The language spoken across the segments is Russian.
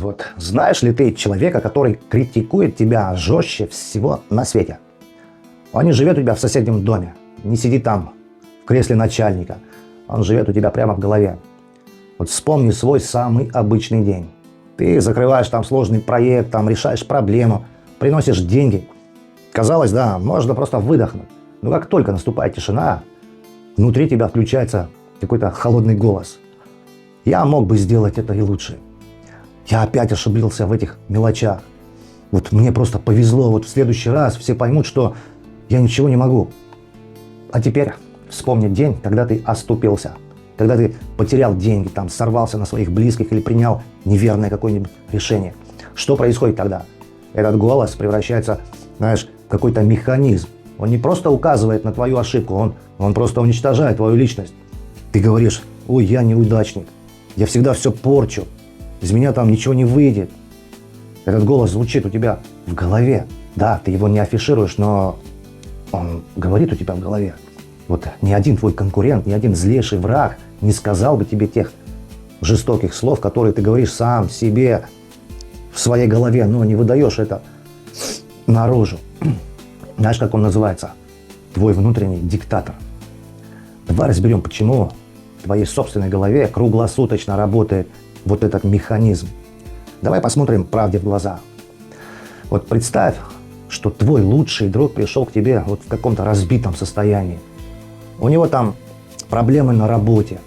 Вот знаешь ли ты человека, который критикует тебя жестче всего на свете? Он не живет у тебя в соседнем доме, не сидит там в кресле начальника. Он живет у тебя прямо в голове. Вот вспомни свой самый обычный день. Ты закрываешь там сложный проект, там решаешь проблему, приносишь деньги. Казалось, да, можно просто выдохнуть. Но как только наступает тишина, внутри тебя включается какой-то холодный голос. Я мог бы сделать это и лучше. Я опять ошибился в этих мелочах. Вот мне просто повезло, вот в следующий раз все поймут, что я ничего не могу. А теперь вспомни день, когда ты оступился, когда ты потерял деньги, там сорвался на своих близких или принял неверное какое-нибудь решение. Что происходит тогда? Этот голос превращается, знаешь, в какой-то механизм. Он не просто указывает на твою ошибку, он просто уничтожает твою личность. Ты говоришь: ой, я неудачник, я всегда все порчу, из меня там ничего не выйдет. Этот голос звучит у тебя в голове. Да, ты его не афишируешь, но он говорит у тебя в голове. Вот ни один твой конкурент, ни один злейший враг не сказал бы тебе тех жестоких слов, которые ты говоришь сам себе в своей голове, но не выдаешь это наружу. Знаешь, как он называется? Твой внутренний диктатор. Давай разберем, почему в твоей собственной голове круглосуточно работает вот этот механизм. Давай посмотрим правде в глаза. Вот представь, что твой лучший друг пришел к тебе вот в каком-то разбитом состоянии. У него там проблемы на работе,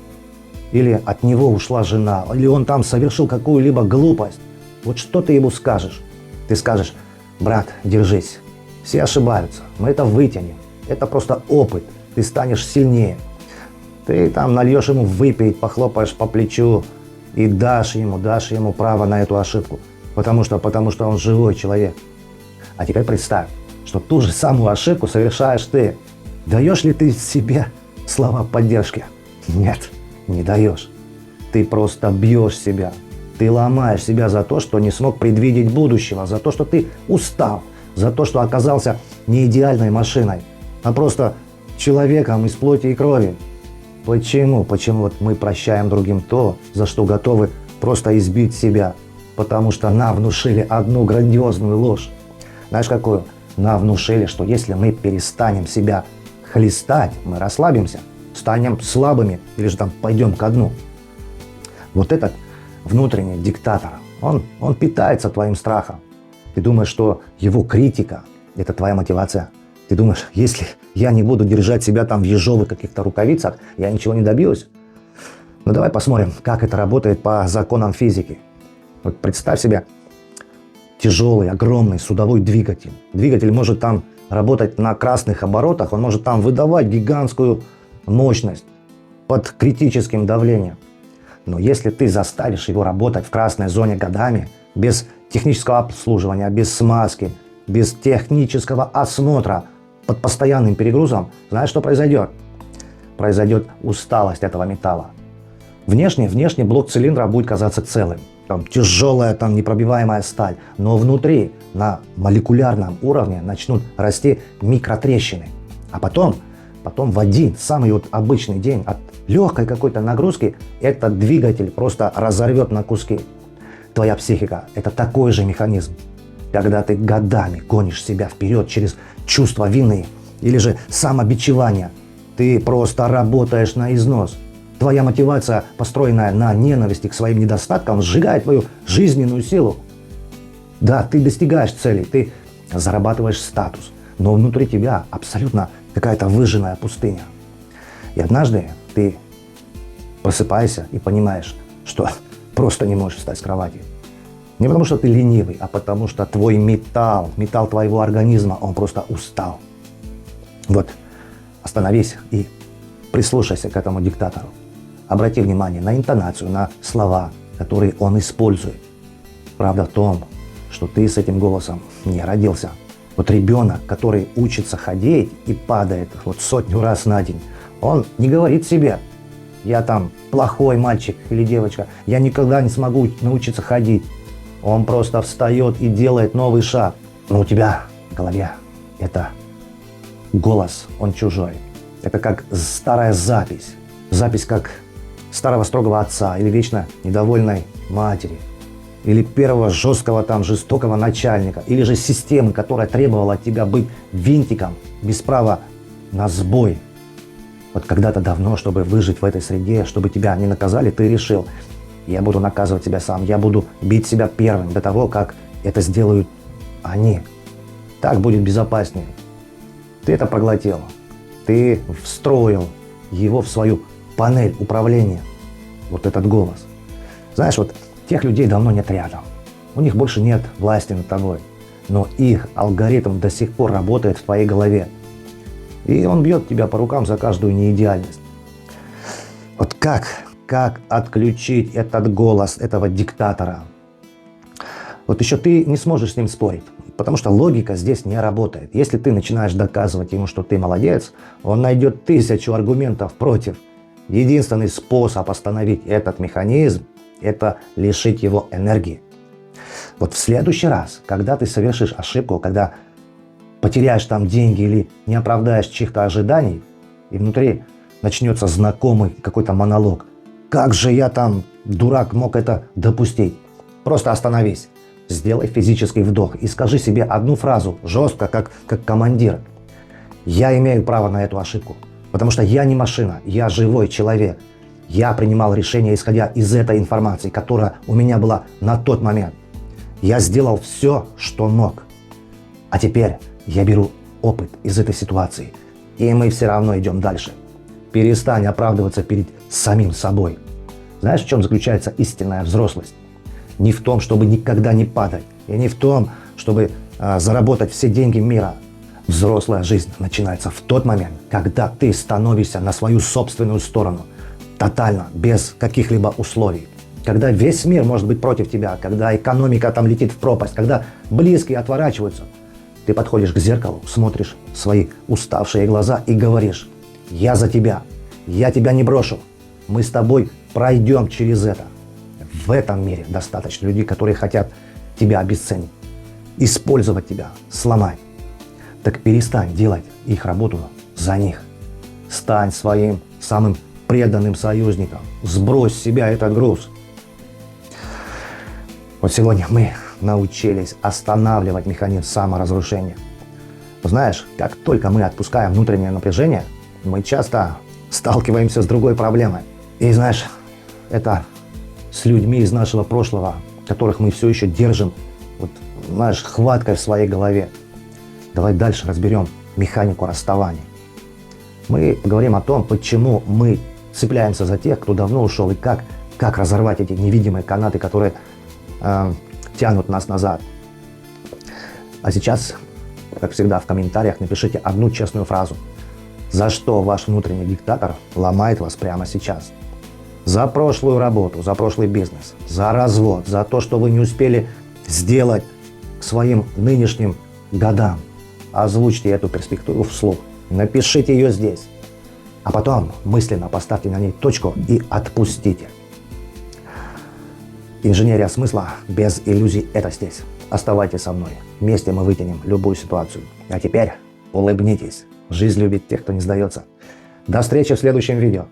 или от него ушла жена, или он там совершил какую-либо глупость. Вот что ты ему скажешь? Ты скажешь: брат, держись, все ошибаются, мы это вытянем, это просто опыт, ты станешь сильнее. Ты там нальешь ему выпить, похлопаешь по плечу и дашь ему право на эту ошибку, потому что он живой человек. А теперь представь, что ту же самую ошибку совершаешь ты. Даешь ли ты себе слова поддержки? Нет, не даешь. Ты просто бьешь себя. Ты ломаешь себя за то, что не смог предвидеть будущего, за то, что ты устал, за то, что оказался не идеальной машиной, а просто человеком из плоти и крови. Почему? Почему вот мы прощаем другим то, за что готовы просто избить себя? Потому что нам внушили одну грандиозную ложь. Знаешь, какую? Нам внушили, что если мы перестанем себя хлестать, мы расслабимся, станем слабыми или же там пойдем ко дну. Вот этот внутренний диктатор, он питается твоим страхом. Ты думаешь, что его критика – это твоя мотивация? Ты думаешь, если я не буду держать себя там в ежовых каких-то рукавицах, я ничего не добьюсь? Ну давай посмотрим, как это работает по законам физики. Вот представь себе тяжелый, огромный судовой двигатель. Двигатель может там работать на красных оборотах, он может там выдавать гигантскую мощность под критическим давлением. Но если ты заставишь его работать в красной зоне годами, без технического обслуживания, без смазки, без технического осмотра, под постоянным перегрузом, знаешь, что произойдет? Произойдет усталость этого металла. Внешне блок цилиндра будет казаться целым. Там тяжелая, там непробиваемая сталь. Но внутри, на молекулярном уровне, начнут расти микротрещины. А потом в один самый вот обычный день от легкой какой-то нагрузки этот двигатель просто разорвет на куски. Твоя психика – это такой же механизм. Когда ты годами гонишь себя вперед через чувство вины или же самобичевания, ты просто работаешь на износ. Твоя мотивация, построенная на ненависти к своим недостаткам, сжигает твою жизненную силу. Да, ты достигаешь целей, ты зарабатываешь статус, но внутри тебя абсолютно какая-то выжженная пустыня. И однажды ты просыпаешься и понимаешь, что просто не можешь встать с кровати. Не потому что ты ленивый, а потому что твой металл твоего организма, он просто устал. Вот, остановись и прислушайся к этому диктатору. Обрати внимание на интонацию, на слова, которые он использует. Правда в том, что ты с этим голосом не родился. Вот ребенок, который учится ходить и падает вот 100 раз на день, он не говорит себе: я там плохой мальчик или девочка, я никогда не смогу научиться ходить. Он просто встает и делает новый шаг. Но у тебя в голове это голос, он чужой. Это как старая запись. Запись как старого строгого отца или вечно недовольной матери. или первого жесткого там жестокого начальника, или же системы, которая требовала от тебя быть винтиком без права на сбой. Вот когда-то давно, чтобы выжить в этой среде, чтобы тебя не наказали, ты решил: я буду наказывать себя сам, я буду бить себя первым до того, как это сделают они. Так будет безопаснее. Ты это проглотил, ты встроил его в свою панель управления, вот этот голос. Знаешь, вот тех людей давно нет рядом, у них больше нет власти над тобой, но их алгоритм до сих пор работает в твоей голове. И он бьет тебя по рукам за каждую неидеальность. Вот как отключить этот голос, этого диктатора? Вот еще ты не сможешь с ним спорить, потому что логика здесь не работает. Если ты начинаешь доказывать ему, что ты молодец, он найдет 1000 аргументов против. Единственный способ остановить этот механизм – это лишить его энергии. Вот в следующий раз, когда ты совершишь ошибку, когда потеряешь там деньги или не оправдаешь чьих-то ожиданий, и внутри начнется знакомый какой-то монолог. Как же я там, дурак, мог это допустить? Просто остановись, сделай физический вдох и скажи себе одну фразу, жестко, как командир. Я имею право на эту ошибку, потому что я не машина, я живой человек. Я принимал решение, исходя из этой информации, которая у меня была на тот момент. Я сделал все, что мог. А теперь я беру опыт из этой ситуации, и мы все равно идем дальше. Перестань оправдываться перед самим собой. Знаешь, в чем заключается истинная взрослость? Не в том, чтобы никогда не падать, и не в том, чтобы заработать все деньги мира. Взрослая жизнь начинается в тот момент, когда ты становишься на свою собственную сторону, тотально, без каких-либо условий. Когда весь мир может быть против тебя, когда экономика там летит в пропасть, когда близкие отворачиваются, ты подходишь к зеркалу, смотришь в свои уставшие глаза и говоришь: я за тебя, я тебя не брошу, мы с тобой пройдем через это. В этом мире достаточно людей, которые хотят тебя обесценить, использовать тебя, сломать. Так перестань делать их работу за них. Стань своим самым преданным союзником. Сбрось с себя этот груз. Вот сегодня мы научились останавливать механизм саморазрушения. Знаешь, как только мы отпускаем внутреннее напряжение, мы часто сталкиваемся с другой проблемой. И знаешь, это с людьми из нашего прошлого, которых мы все еще держим, вот, знаешь, хваткой в своей голове. Давай дальше разберем механику расставания. Мы говорим о том, почему мы цепляемся за тех, кто давно ушел, и как разорвать эти невидимые канаты, которые тянут нас назад. А сейчас, как всегда, в комментариях напишите одну честную фразу. За что ваш внутренний диктатор ломает вас прямо сейчас? За прошлую работу, за прошлый бизнес, за развод, за то, что вы не успели сделать к своим нынешним годам. Озвучьте эту перспективу вслух, напишите ее здесь, а потом мысленно поставьте на ней точку и отпустите. Инженерия смысла без иллюзий – это здесь. Оставайтесь со мной. Вместе мы вытянем любую ситуацию. А теперь улыбнитесь. Жизнь любит тех, кто не сдается. До встречи в следующем видео.